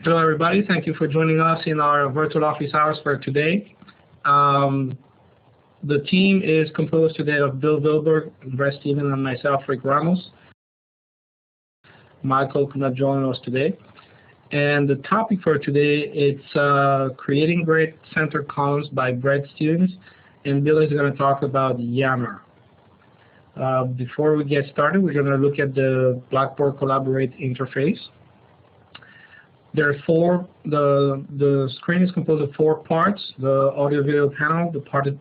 Hello, everybody. Thank you for joining us in our virtual office hours for today. The team is composed today of Bill Wilberg, Brett Stevens, and myself, Rick Ramos. Michael could not join us today. And the topic for today is creating grade center columns by Brett Stevens, and Bill is going to talk about Yammer. Before we get started, we're going to look at the Blackboard Collaborate interface. There are the screen is composed of 4 parts: the audio-video panel, the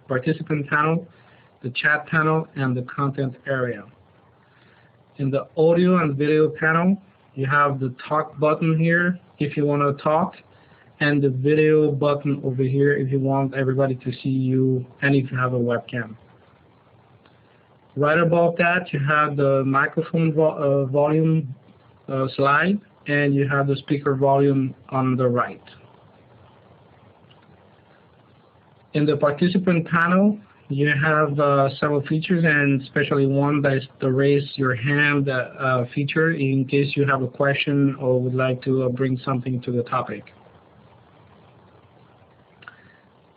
participant panel, the chat panel, and the content area. In the audio and video panel, you have the talk button here if you want to talk, and the video button over here if you want everybody to see you and if you have a webcam. Right above that, you have the microphone volume slide, and you have the speaker volume on the right. In the participant panel, you have several features, and especially one that is the raise your hand feature in case you have a question or would like to bring something to the topic.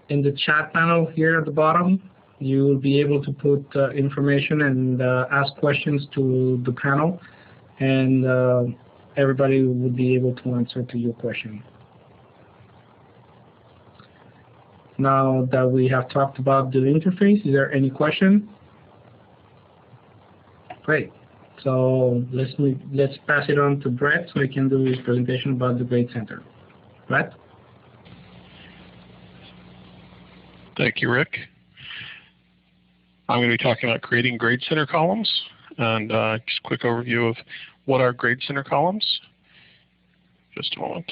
In the chat panel here at the bottom, you will be able to put information and ask questions to the panel, and everybody would be able to answer to your question. Now that we have talked about the interface, is there any question? Great. So let's pass it on to Brett so he can do his presentation about the Grade Center. Brett? Thank you, Rick. I'm going to be talking about creating Grade Center columns, and just a quick overview of what are Grade Center columns. Just a moment.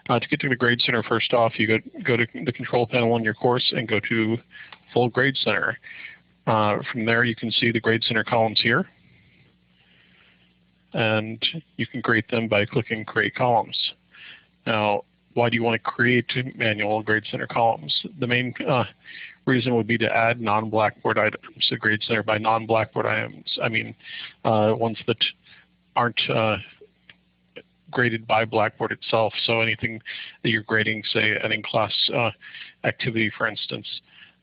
To get to the Grade Center, first off, you go to the control panel on your course and go to Full Grade Center. From there, you can see the Grade Center columns here, and you can create them by clicking Create Columns. Now, why do you want to create manual Grade Center columns? The main reason would be to add non-Blackboard items to Grade Center. By non-Blackboard items, I mean ones that aren't graded by Blackboard itself. So anything that you're grading, say an in-class activity, for instance,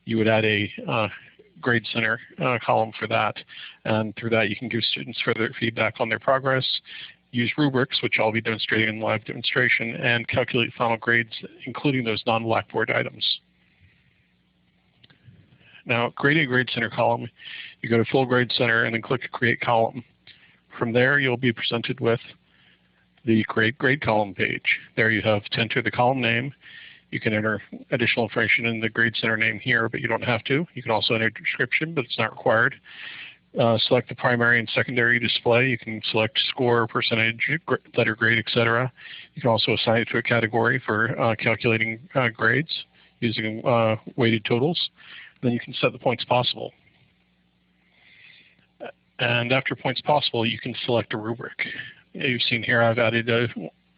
you would add a Grade Center column for that. And through that, you can give students further feedback on their progress, use rubrics, which I'll be demonstrating in live demonstration, and calculate final grades, including those non-Blackboard items. Now, creating a Grade Center column, you go to Full Grade Center and then click Create Column. From there, you'll be presented with the Create Grade Column page. There you have to enter the column name. You can enter additional information in the Grade Center name here, but you don't have to. You can also enter a description, but it's not required. Select the primary and secondary display. You can select score, percentage, letter grade, etc. You can also assign it to a category for calculating grades using weighted totals. Then you can set the points possible. And after points possible, you can select a rubric. You've seen here I've added a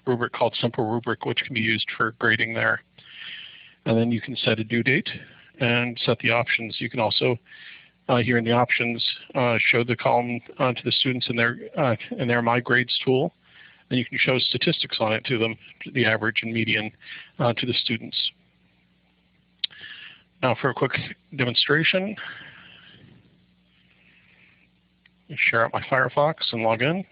rubric called Simple Rubric, which can be used for grading there. And then you can set a due date and set the options. You can also, here in the options, show the column to the students in their My Grades tool. And you can show statistics on it to them, the average and median to the students. Now for a quick demonstration, share out my Firefox and log in.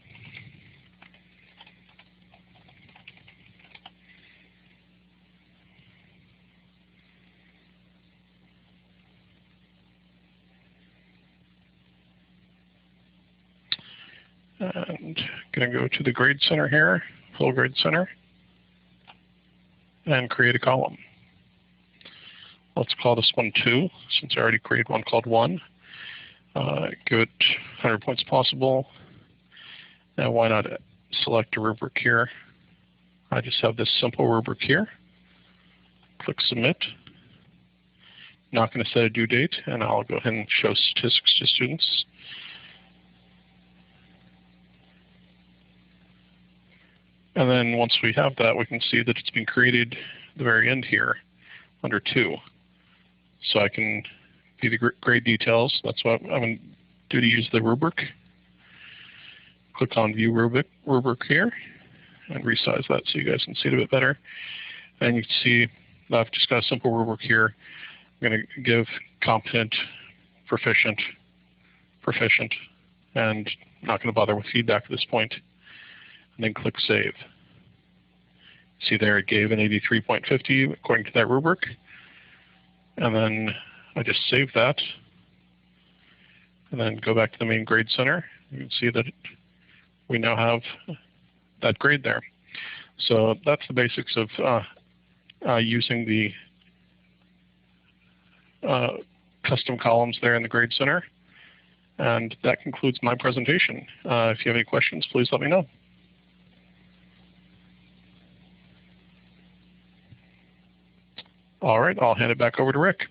And going to go to the Grade Center here, Full Grade Center, and create a column. Let's call this one 2, since I already created one called 1. Give it 100 points possible. Now why not select a rubric here? I just have this simple rubric here. Click Submit. Not going to set a due date, and I'll go ahead and show statistics to students. And then once we have that, we can see that it's been created at the very end here under 2. So I can view the grade details. That's what I'm going to do to use the rubric. Click on View Rubric here, and resize that so you guys can see it a bit better. And you can see I've just got a simple rubric here. I'm going to give competent, proficient, proficient, and not going to bother with feedback at this point. And then click Save. See there, it gave an 83.50 according to that rubric. And then I just save that. And then go back to the main grade center. You can see that we now have that grade there. So that's the basics of using the custom columns there in the grade center. And that concludes my presentation. If you have any questions, please let me know. All right, I'll hand it back over to Rick.